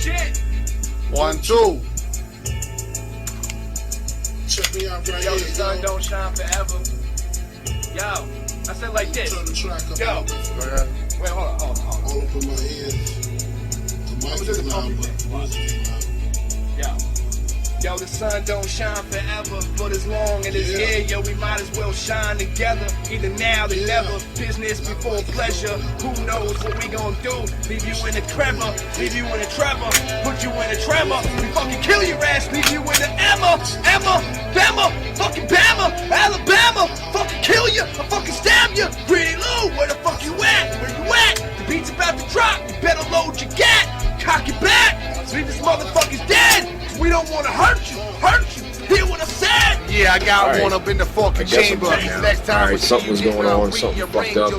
shit. 1, 2. Check me out right Yo, here. the sun don't shine forever. Yo, I said like this. Turn the track up. Yo. Okay. Wait, hold on. All up in my ears. The mic is loud, but the music is loud. Yo, the sun don't shine forever, but as long as it's here, yo, we might as well shine together. Either now or never, business before pleasure. Who knows what we gon' do? Leave you in a tremor, leave you in a tremor, put you in a tremor. We fucking kill your ass, leave you in a Emma, Bama, fucking Bama, Alabama. Fucking kill you, I fucking stab you. Pretty Lou, where the fuck you at? Where you at? The beat's about to drop, you better load your gat. Cock your back, leave this motherfucker's dead. We don't want to hurt you. Hear what I said? Yeah, I got Right. one up in the fucking chamber. Next time Alright, something was going on, something fucked up.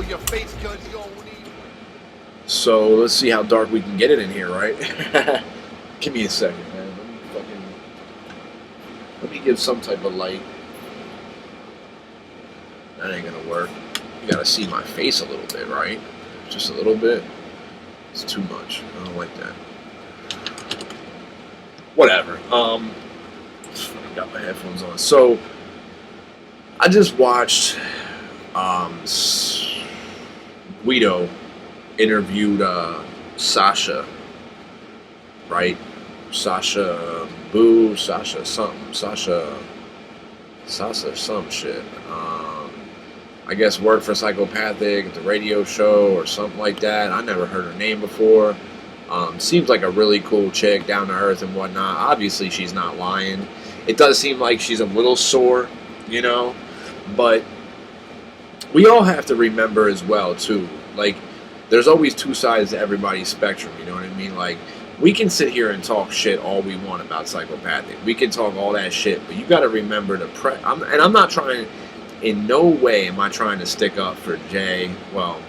So let's see how dark we can get it in here, right? Give me a second, man. Let me give some type of light. That ain't gonna work. You gotta see my face a little bit, right? Just a little bit. It's too much. I don't like that. Whatever. Got my headphones on. So I just watched Guido interviewed Sasha, right? Sasha Boo, Sasha something, Sasha some shit. I guess worked for Psychopathic at the radio show or something like that. I never heard her name before. Seems like a really cool chick, down to earth and whatnot. Obviously, she's not lying. It does seem like she's a little sore, you know, but we all have to remember as well, too. Like, there's always two sides to everybody's spectrum, you know what I mean? Like, we can sit here and talk shit all we want about Psychopathic. We can talk all that shit, but you got to remember to and I'm not trying, in no way am I trying to stick up for Jay. Well,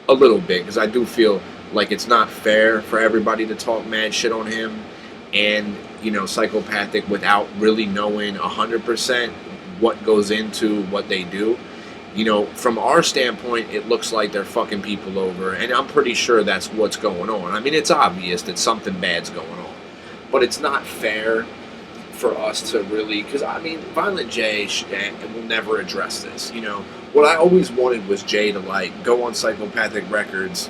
a little bit, because I do feel like it's not fair for everybody to talk mad shit on him and, you know, Psychopathic without really knowing 100% what goes into what they do. You know, from our standpoint, it looks like they're fucking people over, and I'm pretty sure that's what's going on. I mean, it's obvious that something bad's going on, but it's not fair for us to really, because, I mean, Violent J will never address this, you know. What I always wanted was Jay to, like, go on Psychopathic Records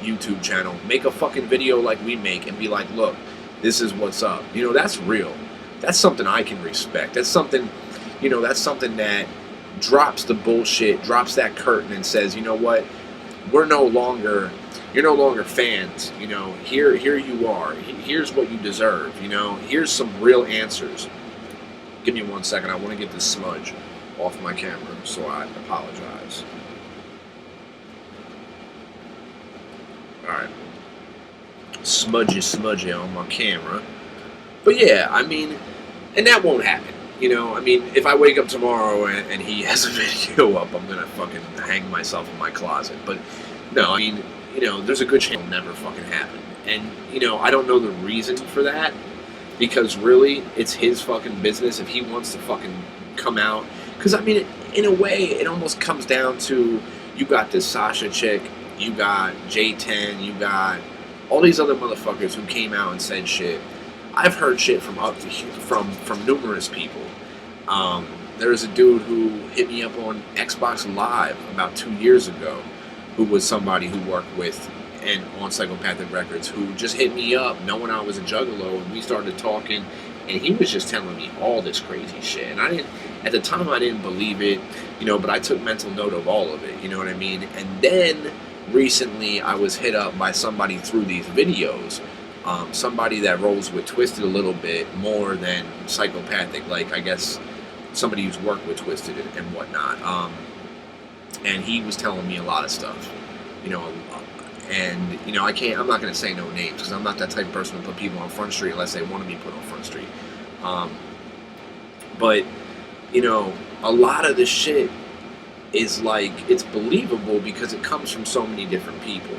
YouTube channel, make a fucking video like we make, and be like, look, this is what's up. You know, that's real. That's something I can respect. That's something, you know, that's something that drops the bullshit, drops that curtain and says, you know what, you're no longer fans, you know, here you are, here's what you deserve, you know, here's some real answers. Give me 1 second, I want to get this smudge off my camera, so I apologize. Alright, smudgy on my camera, but yeah, I mean, and that won't happen. You know, I mean, if I wake up tomorrow and he has a video up, I'm gonna fucking hang myself in my closet. But no, I mean, you know, there's a good chance it'll never fucking happen. And, you know, I don't know the reason for that, because really, it's his fucking business if he wants to fucking come out. Because, I mean, in a way, it almost comes down to, you got this Sasha chick, you got J10, you got all these other motherfuckers who came out and said shit. I've heard shit from numerous people. There was a dude who hit me up on Xbox Live about 2 years ago, who was somebody who worked with and on Psychopathic Records, who just hit me up knowing I was a Juggalo, and we started talking, and he was just telling me all this crazy shit. And at the time I didn't believe it, you know, but I took mental note of all of it, you know what I mean? And then recently I was hit up by somebody through these videos. Somebody that rolls with Twiztid a little bit more than Psychopathic, like I guess somebody who's worked with Twiztid and whatnot. And he was telling me a lot of stuff, you know, and you know, I'm not gonna say no names because I'm not that type of person to put people on Front Street unless they want to be put on Front Street. But you know, a lot of this shit is like, it's believable because it comes from so many different people.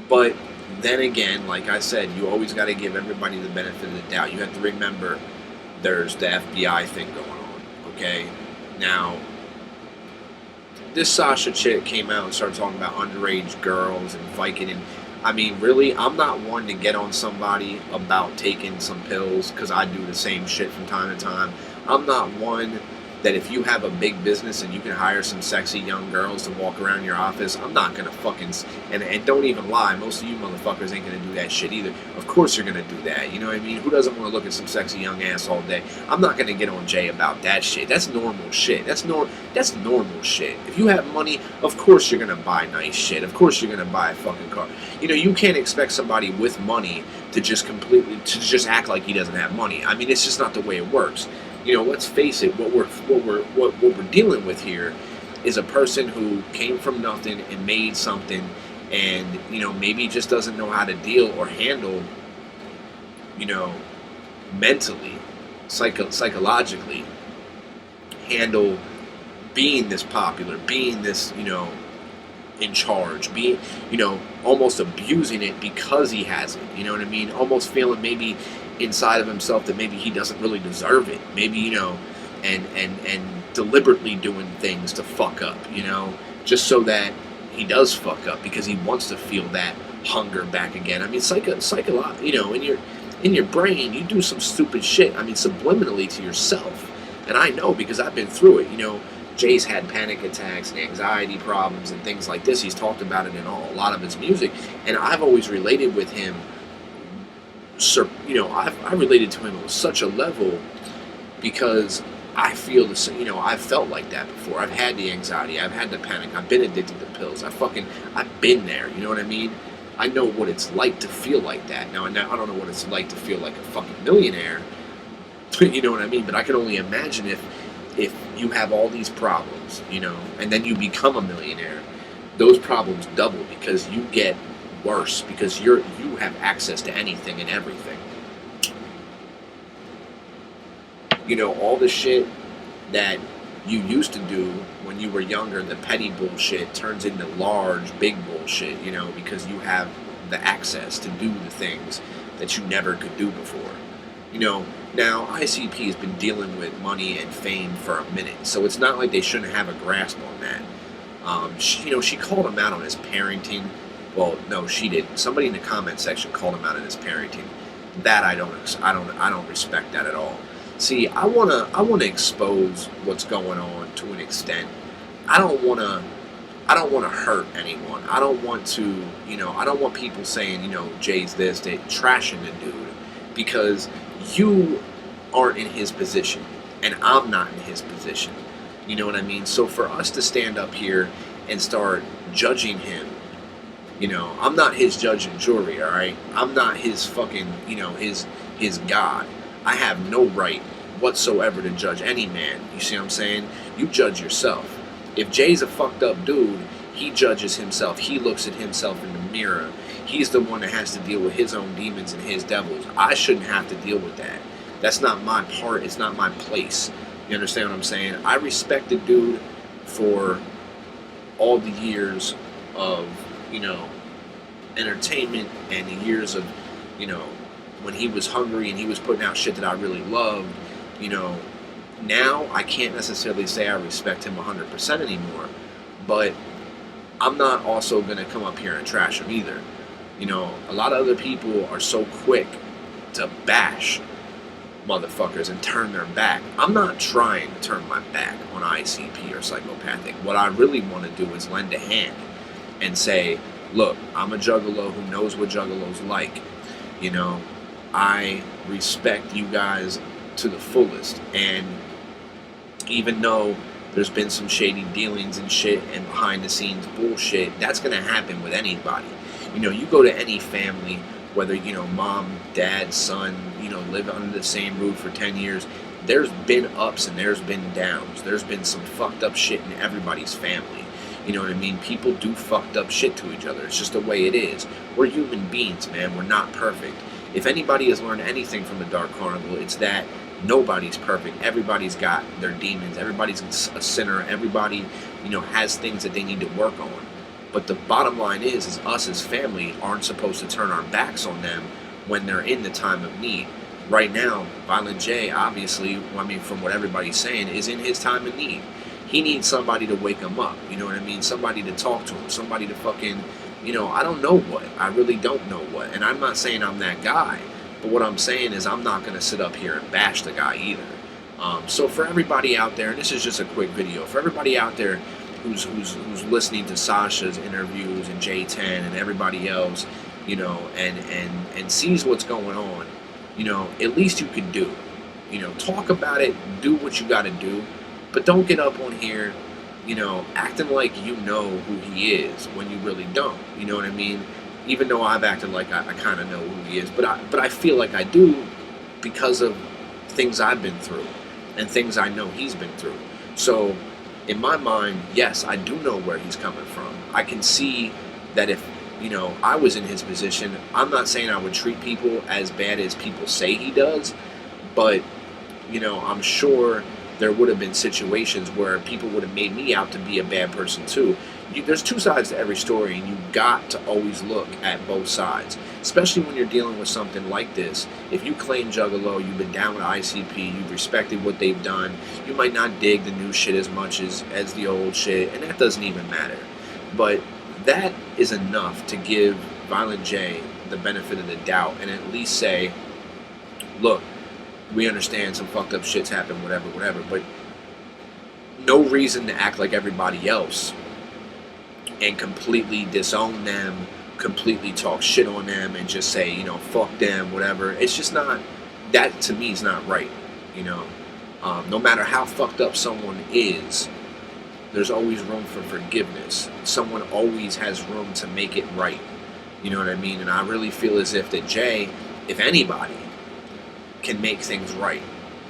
But then again, like I said, you always got to give everybody the benefit of the doubt. You have to remember there's the FBI thing going on, okay? Now, this Sasha chick came out and started talking about underage girls and Viking, and I mean, really, I'm not one to get on somebody about taking some pills, because I do the same shit from time to time. I'm not one that if you have a big business and you can hire some sexy young girls to walk around your office, I'm not gonna fucking, and don't even lie, most of you motherfuckers ain't gonna do that shit either. Of course you're gonna do that, you know what I mean? Who doesn't want to look at some sexy young ass all day? I'm not gonna get on Jay about that shit. That's normal shit. That's normal shit. If you have money, of course you're gonna buy nice shit. Of course you're gonna buy a fucking car. You know, you can't expect somebody with money to just act like he doesn't have money. I mean, it's just not the way it works. You know, let's face it. What we're dealing with here is a person who came from nothing and made something, and you know, maybe just doesn't know how to deal or handle, you know, mentally, psychologically, handle being this popular, being this, you know, in charge, being, you know, almost abusing it because he has it. You know what I mean? Almost feeling maybe inside of himself that maybe he doesn't really deserve it. Maybe, you know, and deliberately doing things to fuck up, you know, just so that he does fuck up because he wants to feel that hunger back again. I mean, you know, in your brain, you do some stupid shit. I mean, subliminally to yourself. And I know because I've been through it. You know, Jay's had panic attacks and anxiety problems and things like this. He's talked about it in a lot of his music, and I've always related with him. You know, I related to him on such a level because I feel the same. You know, I've felt like that before. I've had the anxiety. I've had the panic. I've been addicted to pills. I've been there. You know what I mean? I know what it's like to feel like that. Now I don't know what it's like to feel like a fucking millionaire. You know what I mean? But I can only imagine if you have all these problems, you know, and then you become a millionaire, those problems double because you get worse because you have access to anything and everything. You know, all the shit that you used to do when you were younger, the petty bullshit turns into large, big bullshit, you know, because you have the access to do the things that you never could do before. You know, now ICP has been dealing with money and fame for a minute, so it's not like they shouldn't have a grasp on that. She called him out on his parenting. Well, no, she didn't. Somebody in the comment section called him out on his parenting. That I don't respect that at all. See, I wanna expose what's going on to an extent. I don't wanna hurt anyone. I don't want to, you know, I don't want people saying, you know, Jay's this, they trashing the dude, because you aren't in his position, and I'm not in his position. You know what I mean? So for us to stand up here and start judging him, you know, I'm not his judge and jury, all right? I'm not his fucking, you know, his God. I have no right whatsoever to judge any man. You see what I'm saying? You judge yourself. If Jay's a fucked up dude, he judges himself. He looks at himself in the mirror. He's the one that has to deal with his own demons and his devils. I shouldn't have to deal with that. That's not my part. It's not my place. You understand what I'm saying? I respect the dude for all the years of, you know, entertainment and the years of, you know, when he was hungry and he was putting out shit that I really loved. You know, now I can't necessarily say I respect him 100% anymore, but I'm not also going to come up here and trash him either. You know, a lot of other people are so quick to bash motherfuckers and turn their back. I'm not trying to turn my back on ICP or Psychopathic. What I really want to do is lend a hand and say, look, I'm a juggalo who knows what juggalos like. You know, I respect you guys to the fullest, and even though there's been some shady dealings and shit and behind the scenes bullshit, that's going to happen with anybody. You know, you go to any family, whether, you know, mom, dad, son, you know, live under the same roof for 10 years, there's been ups and there's been downs. There's been some fucked up shit in everybody's family. You know what I mean? People do fucked up shit to each other. It's just the way it is. We're human beings, man. We're not perfect. If anybody has learned anything from the Dark Carnival, it's that nobody's perfect. Everybody's got their demons. Everybody's a sinner. Everybody, you know, has things that they need to work on. But the bottom line is us as family aren't supposed to turn our backs on them when they're in the time of need. Right now, Violent J, obviously, I mean, from what everybody's saying, is in his time of need. He needs somebody to wake him up. You know what I mean? Somebody to talk to him. Somebody to fucking, you know, I don't know what. I really don't know what. And I'm not saying I'm that guy, but what I'm saying is I'm not going to sit up here and bash the guy either. So for everybody out there, and this is just a quick video, for everybody out there who's listening to Sasha's interviews and J10 and everybody else, you know, and sees what's going on, you know, at least you can do. You know, talk about it, do what you got to do, but don't get up on here, you know, acting like you know who he is when you really don't. You know what I mean? Even though I've acted like I kind of know who he is, but I feel like I do because of things I've been through and things I know he's been through. So in my mind, yes, I do know where he's coming from. I can see that if, you know, I was in his position, I'm not saying I would treat people as bad as people say he does, but, you know, I'm sure there would have been situations where people would have made me out to be a bad person too. There's two sides to every story, and you got to always look at both sides, especially when you're dealing with something like this. If you claim Juggalo, you've been down with ICP, you've respected what they've done, you might not dig the new shit as much as the old shit, and that doesn't even matter. But that is enough to give Violent J the benefit of the doubt and at least say, look, we understand some fucked up shit's happened, whatever, but no reason to act like everybody else and completely disown them, completely talk shit on them and just say, you know, fuck them, whatever. It's just not, that to me is not right, you know. No matter how fucked up someone is, there's always room for forgiveness. Someone always has room to make it right. You know what I mean? And I really feel as if that Jay, if anybody, can make things right.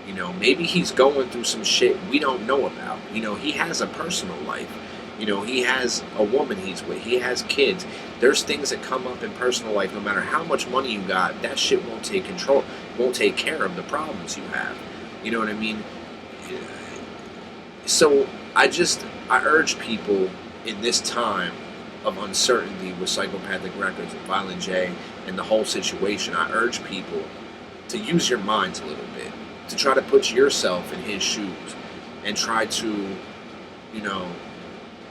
You know, maybe he's going through some shit we don't know about. You know, he has a personal life. You know, he has a woman he's with. He has kids. There's things that come up in personal life, no matter how much money you got, that shit won't take control, won't take care of the problems you have. You know what I mean? So I urge people in this time of uncertainty with Psychopathic Records and Violent J and the whole situation, I urge people to use your minds a little bit, to try to put yourself in his shoes and try to, you know,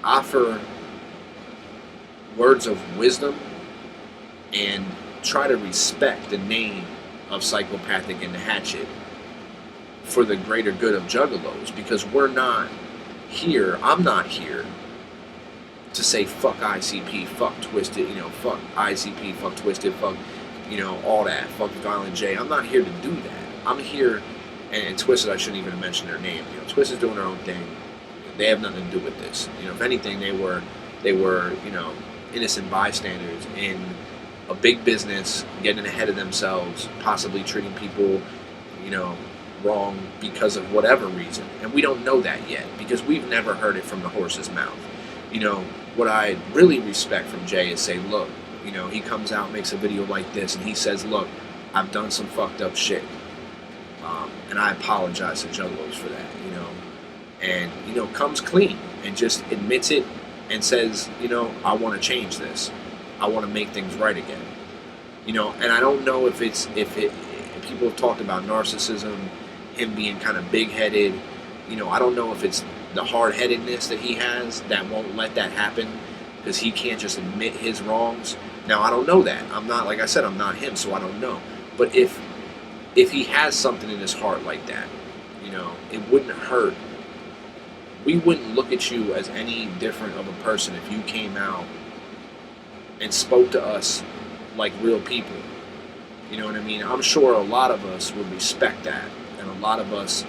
offer words of wisdom and try to respect the name of Psychopathic and the Hatchet for the greater good of Juggalos, because we're not here, I'm not here to say fuck ICP, fuck Twiztid, you know, fuck ICP, fuck Twiztid, fuck, you know, all that, fuck Violent J. I'm not here to do that. I'm here, and Twiztid, I shouldn't even mention their name. You know, Twiztid's doing their own thing. They have nothing to do with this. You know, if anything, they were, you know, innocent bystanders in a big business, getting ahead of themselves, possibly treating people, you know, wrong because of whatever reason. And we don't know that yet because we've never heard it from the horse's mouth. You know, what I really respect from Jay is say, look, you know, he comes out, makes a video like this, and he says, look, I've done some fucked up shit. And I apologize to Juggalos for that, you know. And, you know, comes clean and just admits it and says, you know, I want to change this. I want to make things right again. You know, and I don't know if people have talked about narcissism, him being kind of big-headed. You know, I don't know if it's the hard-headedness that he has that won't let that happen because he can't just admit his wrongs. Now, I don't know that. I'm not, like I said, I'm not him, so I don't know. But if he has something in his heart like that, you know, it wouldn't hurt. We wouldn't look at you as any different of a person if you came out and spoke to us like real people. You know what I mean? I'm sure a lot of us would respect that, and a lot of us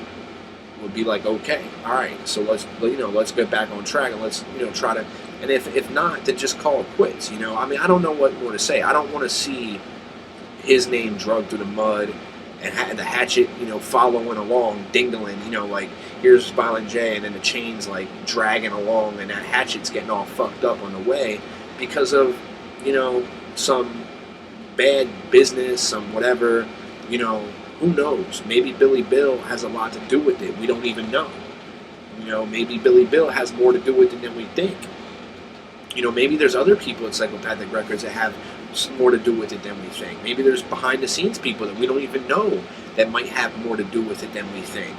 would be like, okay, all right, so let's get back on track and let's, you know, try to. And if not, then just call it quits. You know, I mean, I don't know what more to say. I don't want to see his name dragged through the mud and the Hatchet, you know, following along, dingling, you know, like here's Violent J, and then the chain's like dragging along, and that Hatchet's getting all fucked up on the way because of, you know, some bad business, some whatever, you know, who knows? Maybe Billy Bill has a lot to do with it. We don't even know. You know, maybe Billy Bill has more to do with it than we think. You know, maybe there's other people at Psychopathic Records that have more to do with it than we think. Maybe there's behind the scenes people that we don't even know that might have more to do with it than we think.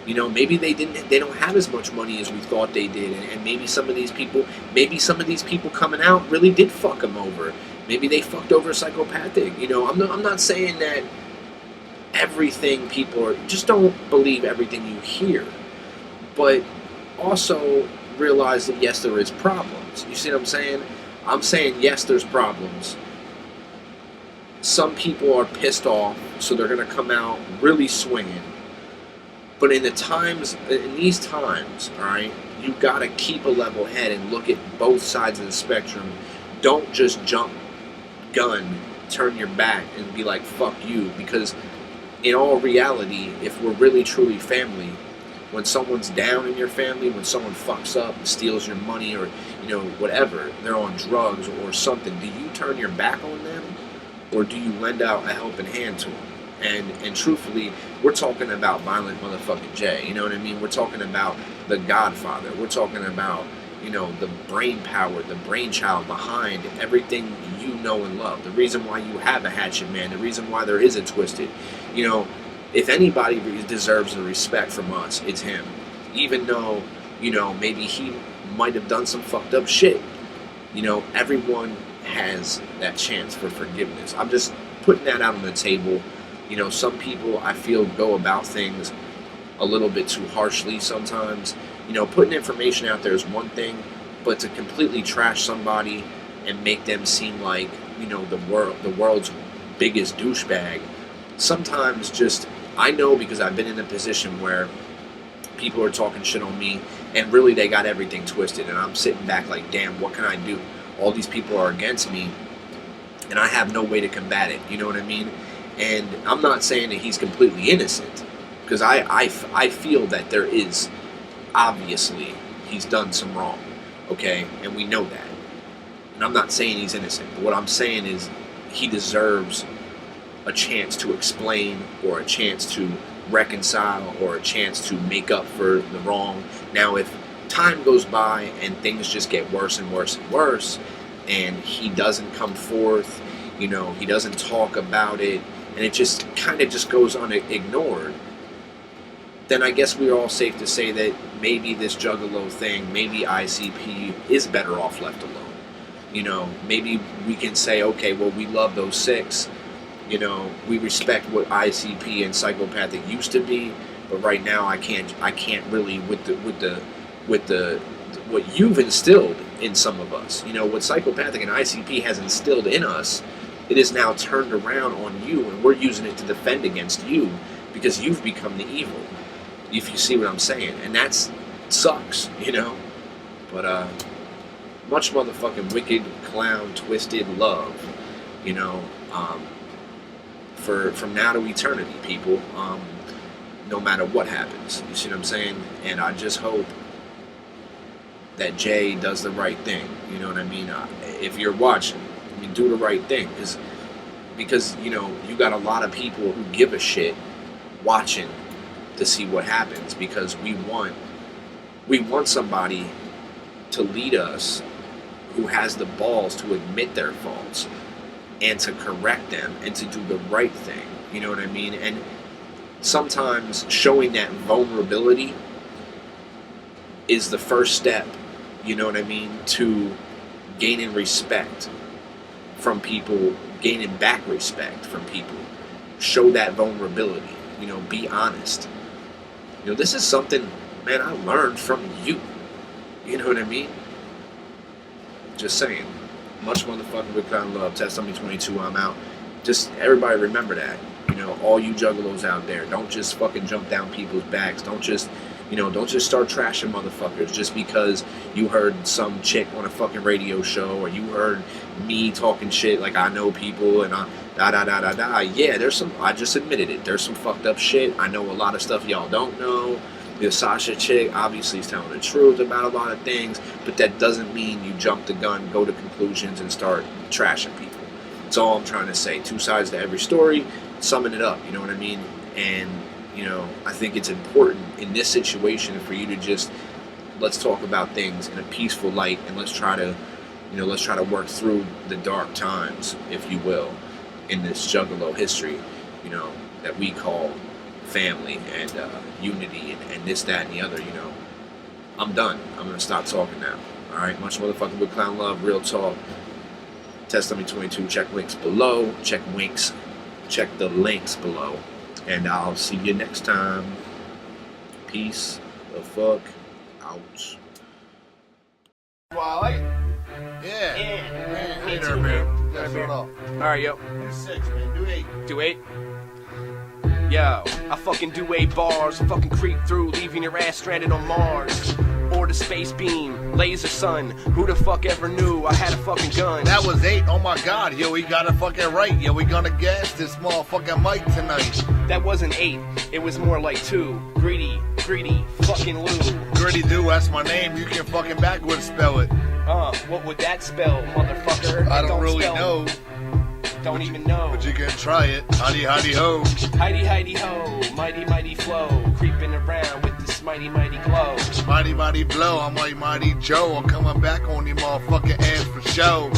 You know, maybe they don't have as much money as we thought they did, and maybe some of these people coming out really did fuck them over. Maybe they fucked over Psychopathic. You know, I'm not saying that everything people are, just don't believe everything you hear, but also realize that yes, there is problems. You see what I'm saying? I'm saying yes, there's problems. Some people are pissed off, so they're gonna come out really swinging. But in these times, all right, you gotta keep a level head and look at both sides of the spectrum. Don't just jump gun, turn your back, and be like, fuck you. Because in all reality, if we're really truly family, when someone's down in your family, when someone fucks up and steals your money, or, you know, whatever, they're on drugs or something, do you turn your back on them, or do you lend out a helping hand to them? And truthfully, we're talking about Violent Motherfucking J. You know what I mean? We're talking about the Godfather. We're talking about, you know, the brain power, the brainchild behind everything you know and love. The reason why you have a Hatchet Man, the reason why there is a Twiztid. You know, if anybody deserves the respect from us, it's him. Even though, you know, maybe he might have done some fucked up shit. You know, everyone has that chance for forgiveness. I'm just putting that out on the table. You know, some people, I feel, go about things a little bit too harshly sometimes. You know, putting information out there is one thing, but to completely trash somebody and make them seem like, you know, the world's biggest douchebag, sometimes just, I know because I've been in a position where people are talking shit on me, and really they got everything twisted, and I'm sitting back like, damn, what can I do? All these people are against me, and I have no way to combat it, you know what I mean? And I'm not saying that he's completely innocent, because I feel that there is, obviously, he's done some wrong, okay? And we know that. And I'm not saying he's innocent, but what I'm saying is he deserves a chance to explain, or a chance to reconcile, or a chance to make up for the wrong. Now, if time goes by and things just get worse and worse and worse, and he doesn't come forth, you know, he doesn't talk about it, and it just kind of just goes unignored, then I guess we're all safe to say that maybe this Juggalo thing, maybe ICP is better off left alone. You know, maybe we can say, okay, well, we love those 6. You know, we respect what ICP and Psychopathic used to be, but right now I can't really with what you've instilled in some of us. You know, what Psychopathic and ICP has instilled in us, it is now turned around on you, and we're using it to defend against you because you've become the evil. If you see what I'm saying, and that sucks, you know. But much motherfucking wicked clown Twiztid love, you know. From now to eternity, people. No matter what happens, you see what I'm saying. And I just hope that Jay does the right thing. You know what I mean? If you're watching, I mean, do the right thing, because you know, you got a lot of people who give a shit watching to see what happens, because we want somebody to lead us who has the balls to admit their faults and to correct them and to do the right thing. You know what I mean? And sometimes showing that vulnerability is the first step, you know what I mean, to gaining respect from people, gaining back respect from people. Show that vulnerability, you know, be honest. You know, this is something, man, I learned from you. You know what I mean? Just saying. Much motherfucking good kind of love. Test 22, I'm out. Just everybody remember that. You know, all you juggalos out there, don't just fucking jump down people's backs. Don't just, you know, don't just start trashing motherfuckers just because you heard some chick on a fucking radio show, or you heard me talking shit like I know people and Yeah, there's some, I just admitted it. There's some fucked up shit. I know a lot of stuff y'all don't know. The Sasha chick obviously is telling the truth about a lot of things, but that doesn't mean you jump the gun, go to conclusions, and start trashing people. That's all I'm trying to say. 2 sides to every story, summing it up, you know what I mean? And, you know, I think it's important in this situation for you to just, let's talk about things in a peaceful light, and let's try to, you know, let's try to work through the dark times, if you will, in this Juggalo history, you know, that we call family and unity and this, that, and the other, you know. I'm done. I'm going to stop talking now. All right? Much motherfucking good clown love, real talk. Test Dummy 22. Check links below. Check the links below. And I'll see you next time. Peace the fuck out. Well, I like it. Yeah. Yeah. Hey there, man. Yeah, shut up. Alright, yo. Do 6, man. Do 8. Do 8? Yo, I fucking do 8 bars. I fucking creep through, leaving your ass stranded on Mars. Or the space beam, laser sun. Who the fuck ever knew I had a fucking gun? That was 8. Oh my god, yo, we got it fucking right. Yo, we gonna gas this motherfucking mic tonight. That wasn't 8, it was more like 2. Greedy, fucking Lou. Gritty do, that's my name. You can fucking backwards spell it. What would that spell, motherfucker? I don't really spell. know. Don't even know. But you can try it. Howdy, howdy, ho. Heidi, Heidi, ho. Mighty, mighty flow. Creeping around with this mighty, mighty glow. Mighty, mighty blow. I'm like Mighty Joe. I'm coming back on your motherfucking ass for show.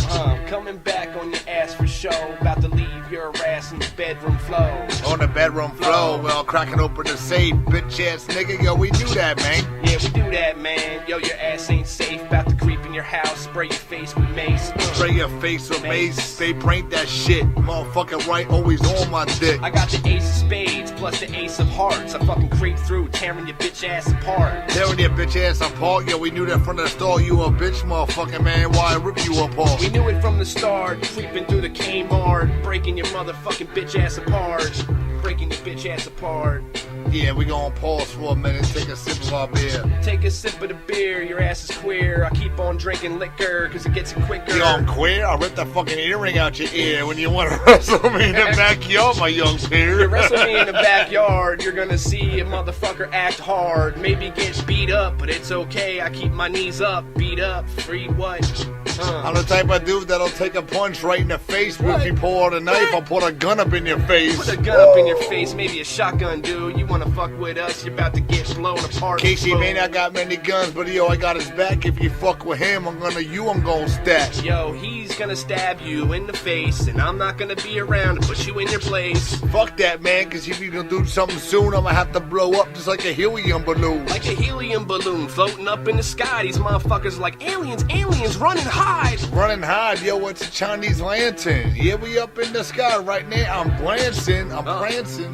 Coming back on your ass for show. About to leave your ass in the bedroom flow. On the bedroom floor, well, cracking open the safe. Bitch ass nigga, yo, we do that, man. Yeah, we do that, man. Yo, your ass ain't safe. About to creep in your house. Spray your face with mace. Spray your face with mace. They prank that shit. Motherfucking right, always on my dick. I got the ace of spades plus the ace of hearts. I fucking creep through, tearing your bitch ass apart. Tearing your bitch ass apart, yo, we knew that from the start. You a bitch, motherfucking man. Why rip you apart? We knew it from the start. Creeping through the Kmart, breaking your motherfucking bitch ass apart. Breaking your bitch ass apart. Yeah, we gonna pause for a minute, take a sip of our beer. Take a sip of the beer, your ass is queer. I keep on drinking liquor, cause it gets quicker. Yo, I'm queer? I'll rip the fucking earring out your ear when you wanna wrestle me in the backyard, my young peer. You wrestle me in the backyard, you're gonna see a motherfucker act hard. Maybe get beat up, but it's okay, I keep my knees up. Beat up, free what? I'm the type of dude that'll take a punch right in the face, but if you pull out a knife, I'll put a gun up in your face. Put a gun up in your face, maybe a shotgun, dude. You wanna fuck with us, you're about to get blown apart. Casey may not got many guns, but yo, I got his back. If you fuck with him, I'm gonna stack. Yo, he's gonna stab you in the face, and I'm not gonna be around to put you in your place. Fuck that, man, cause if you gonna do something soon, I'm gonna have to blow up just like a helium balloon. Like a helium balloon floating up in the sky. These motherfuckers are like aliens, running hide. Running hide, yo, it's a Chinese lantern. Yeah, we up in the sky right now. I'm prancing.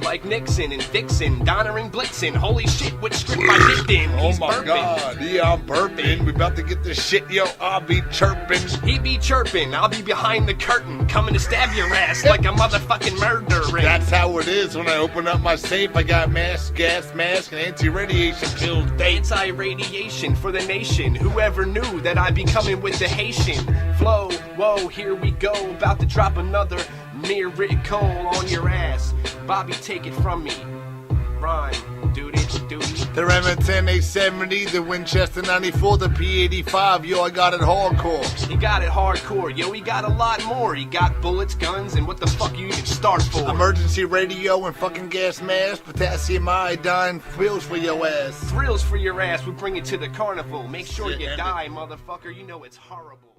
Like Nixon and Dixon, Donner and Blitzen. Holy shit, what script I did then? Oh He's my burping. god, yeah, I'm burping. We about to get this shit, yo, I'll be chirping. He be chirping, I'll be behind the curtain, coming to stab your ass like a motherfucking murderer. That's how it is when I open up my safe. I got mask, gas mask, and anti-radiation pills. Anti-radiation for the nation. Whoever knew that I'd be coming with the Haitian flow? Whoa, here we go, about to drop another near written coal on your ass. Bobby, take it from me. Rhyme, duty. The Remington 870, the Winchester 94, the P85, yo, I got it hardcore. He got it hardcore, yo, he got a lot more. He got bullets, guns, and what the fuck you even start for? Emergency radio and fucking gas mask, potassium iodine, thrills for your ass. Thrills for your ass, we bring it to the carnival. Make sure you die, motherfucker, you know it's horrible.